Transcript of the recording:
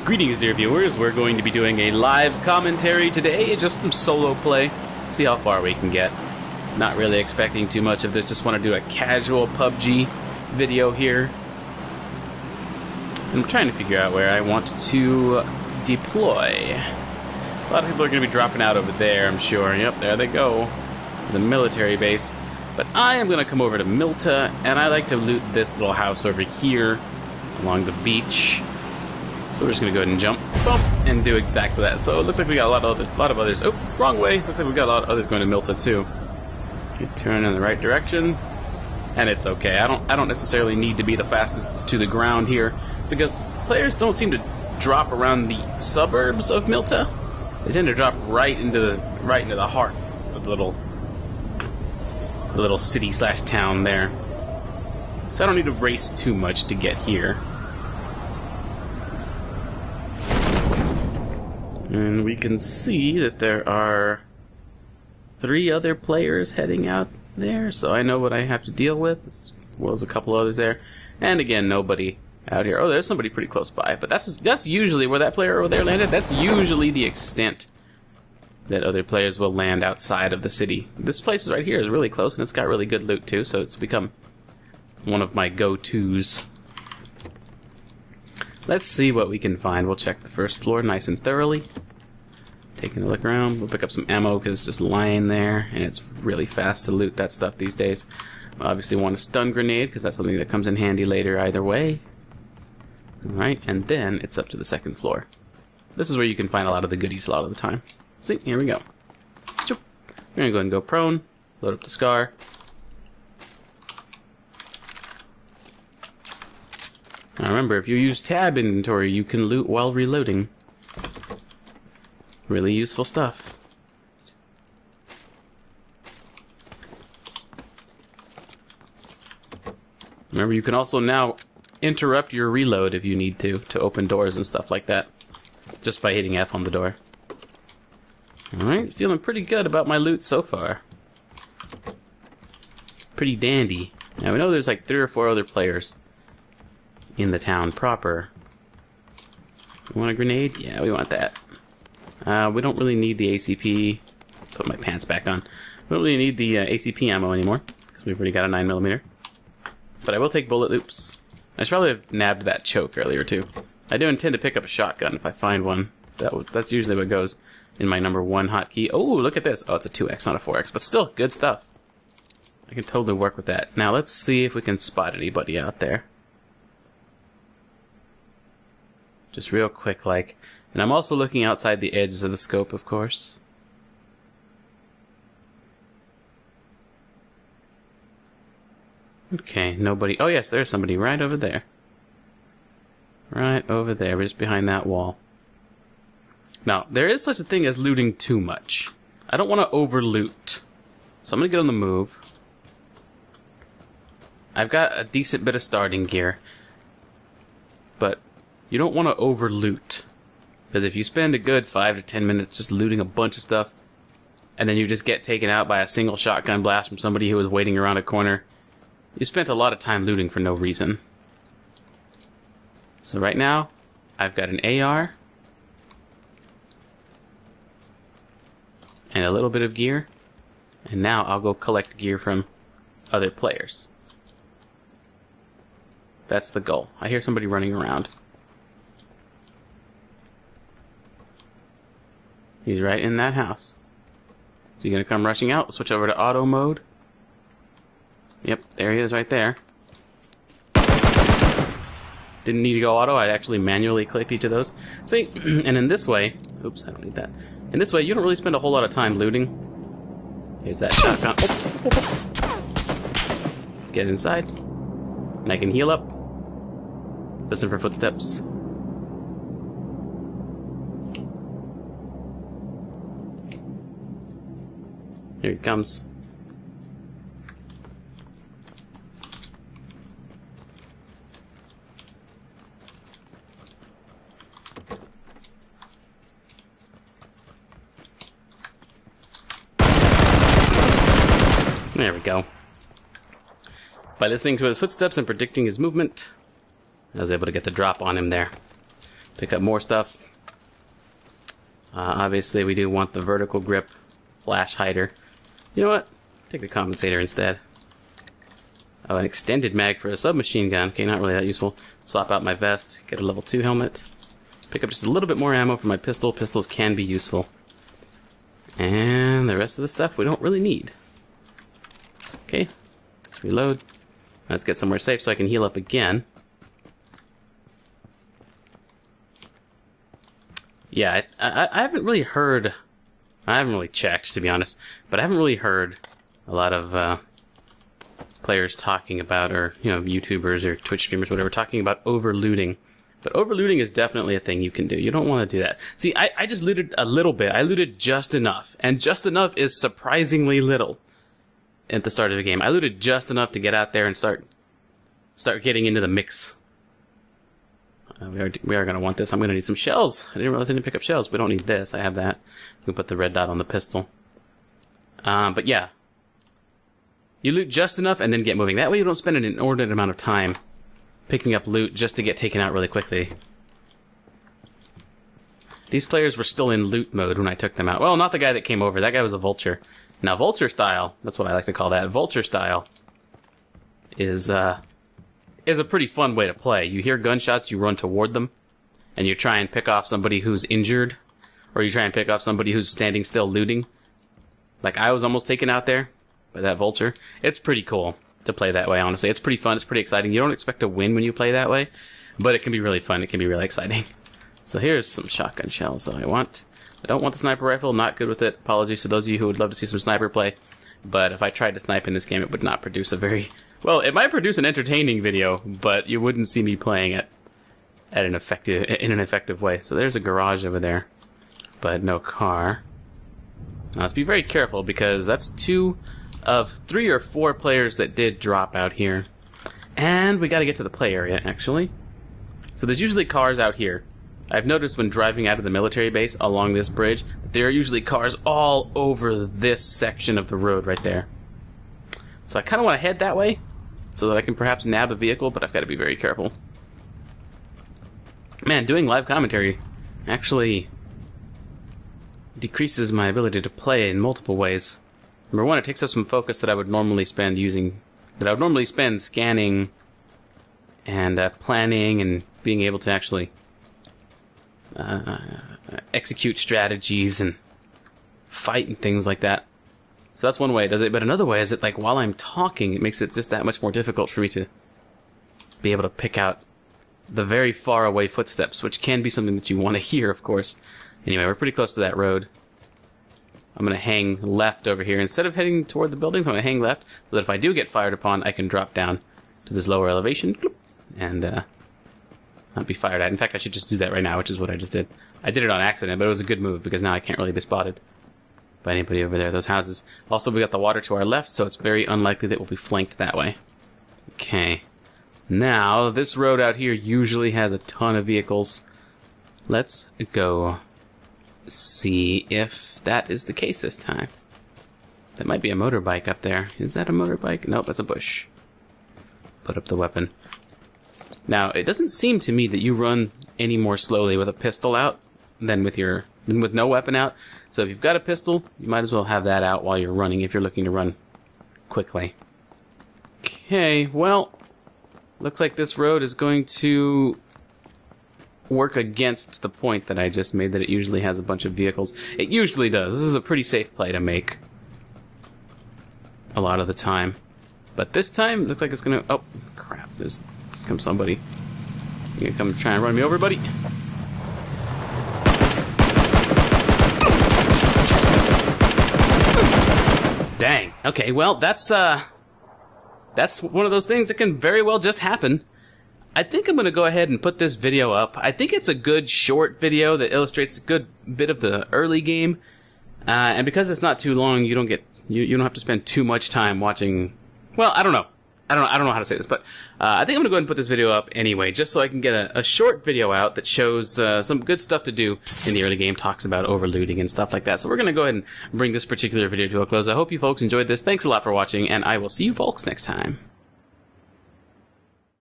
Greetings, dear viewers. We're going to be doing a live commentary today, just some solo play. See how far we can get. Not really expecting too much of this, just want to do a casual PUBG video here. I'm trying to figure out where I want to deploy. A lot of people are going to be dropping out over there, I'm sure. Yep, there they go. The military base. But I am going to come over to Milta, and I like to loot this little house over here along the beach. So we're just going to go ahead and jump, bump, and do exactly that. So it looks like we got a lot of others. Oh, wrong way. Looks like we got a lot of others going to Milta too. You turn in the right direction, and it's okay. I don't necessarily need to be the fastest to the ground here, because players don't seem to drop around the suburbs of Milta. They tend to drop right into the heart of the little city/town there. So I don't need to race too much to get here. And we can see that there are 3 other players heading out there, so I know what I have to deal with, as well as a couple others there. And again, nobody out here. Oh, there's somebody pretty close by, but that's usually where that player over there landed. That's usually the extent that other players will land outside of the city. This place right here is really close, and it's got really good loot too, so it's become one of my go-tos. Let's see what we can find. We'll check the first floor nice and thoroughly. Taking a look around. We'll pick up some ammo because it's just lying there, and it's really fast to loot that stuff these days. We'll obviously want a stun grenade because that's something that comes in handy later either way. Alright, and then it's up to the second floor. This is where you can find a lot of the goodies a lot of the time. See, here we go. We're going to go ahead and go prone, load up the SCAR. Now remember, if you use tab inventory, you can loot while reloading. Really useful stuff. Remember, you can also now interrupt your reload if you need to open doors and stuff like that, just by hitting F on the door. Alright, feeling pretty good about my loot so far. Pretty dandy. Now we know there's like 3 or 4 other players in the town proper. We want a grenade? Yeah, we want that. We don't really need the ACP. Put my pants back on. We don't really need the ACP ammo anymore, because we've already got a 9mm. But I will take bullet loops. I should probably have nabbed that choke earlier too. I do intend to pick up a shotgun if I find one. That's usually what goes in my number 1 hotkey. Oh, look at this. Oh, it's a 2X, not a 4X, but still, good stuff. I can totally work with that. Now let's see if we can spot anybody out there. Just real quick, like. And I'm also looking outside the edges of the scope, of course. Okay, nobody. Oh yes, there's somebody right over there. Right over there, just behind that wall. Now, there is such a thing as looting too much. I don't want to over-loot. So I'm going to get on the move. I've got a decent bit of starting gear. But you don't want to over-loot. Because if you spend a good 5 to 10 minutes just looting a bunch of stuff, and then you just get taken out by a single shotgun blast from somebody who was waiting around a corner, you spent a lot of time looting for no reason. So right now, I've got an AR, and a little bit of gear, and now I'll go collect gear from other players. That's the goal. I hear somebody running around. He's right in that house. Is he going to come rushing out? Switch over to auto mode. Yep, there he is right there. Didn't need to go auto. I actually manually clicked each of those. See, and in this way... Oops, I don't need that. In this way, you don't really spend a whole lot of time looting. Here's that shotgun. Oh. Get inside. And I can heal up. Listen for footsteps. Here he comes. There we go. By listening to his footsteps and predicting his movement, I was able to get the drop on him there. Pick up more stuff. Obviously, we do want the vertical grip flash hider. You know what? Take the compensator instead. Oh, an extended mag for a submachine gun. Okay, not really that useful. Swap out my vest, get a level 2 helmet. Pick up just a little bit more ammo for my pistol. Pistols can be useful. And the rest of the stuff we don't really need. Okay, let's reload. Let's get somewhere safe so I can heal up again. Yeah, I haven't really heard... I haven't really checked, to be honest, but I haven't really heard a lot of players talking about, or, you know, YouTubers or Twitch streamers, whatever, talking about overlooting. But overlooting is definitely a thing you can do. You don't want to do that. See, I just looted a little bit. I looted just enough. And just enough is surprisingly little at the start of the game. I looted just enough to get out there and start getting into the mix. We are going to want this. I'm going to need some shells. I didn't realize I didn't pick up shells. We don't need this. I have that. We can put the red dot on the pistol. But yeah. You loot just enough and then get moving. That way you don't spend an inordinate amount of time picking up loot just to get taken out really quickly. These players were still in loot mode when I took them out. Well, not the guy that came over. That guy was a vulture. Now, vulture style, that's what I like to call that. Vulture style is a pretty fun way to play. You hear gunshots, you run toward them, and you try and pick off somebody who's injured, or you try and pick off somebody who's standing still looting. Like I was almost taken out there by that vulture. It's pretty cool to play that way, honestly. It's pretty fun, it's pretty exciting. You don't expect to win when you play that way, but it can be really fun, it can be really exciting. So here's some shotgun shells that I want. I don't want the sniper rifle, not good with it. Apologies to those of you who would love to see some sniper play, but if I tried to snipe in this game, it would not produce a very... Well, it might produce an entertaining video, but you wouldn't see me playing it in an effective way. So there's a garage over there, but no car. Now let's be very careful, because that's 2 of 3 or 4 players that did drop out here. And we got to get to the play area, actually. So there's usually cars out here. I've noticed when driving out of the military base along this bridge that there are usually cars all over this section of the road right there. So I kind of want to head that way so that I can perhaps nab a vehicle, but I've got to be very careful. Man, doing live commentary actually decreases my ability to play in multiple ways. Number one, it takes up some focus that I would normally spend scanning and planning and being able to actually execute strategies and fight and things like that. So that's one way it does it, but another way is that, like, while I'm talking, it makes it just that much more difficult for me to be able to pick out the very far away footsteps, which can be something that you want to hear, of course. Anyway, we're pretty close to that road. I'm going to hang left over here. Instead of heading toward the buildings, I'm going to hang left, so that if I do get fired upon, I can drop down to this lower elevation, and not be fired at. In fact, I should just do that right now, which is what I just did. I did it on accident, but it was a good move, because now I can't really be spotted by anybody over there, those houses. Also, we got the water to our left, so it's very unlikely that we'll be flanked that way. Okay. Now, this road out here usually has a ton of vehicles. Let's go see if that is the case this time. That might be a motorbike up there. Is that a motorbike? Nope, that's a bush. Put up the weapon. Now, it doesn't seem to me that you run any more slowly with a pistol out than with no weapon out. So if you've got a pistol, you might as well have that out while you're running if you're looking to run quickly. Okay, well, looks like this road is going to work against the point that I just made, that it usually has a bunch of vehicles. It usually does. This is a pretty safe play to make a lot of the time. But this time, it looks like it's going to... Oh, crap. There's come somebody. You gonna come try and run me over, buddy? Dang. Okay, well, that's one of those things that can very well just happen. I think I'm going to go ahead and put this video up. I think it's a good short video that illustrates a good bit of the early game. And because it's not too long, you don't have to spend too much time watching. Well, I don't know. I don't know how to say this, but I think I'm going to go ahead and put this video up anyway, just so I can get a short video out that shows some good stuff to do in the early game, talks about overlooting and stuff like that. So we're going to go ahead and bring this particular video to a close. I hope you folks enjoyed this. Thanks a lot for watching, and I will see you folks next time.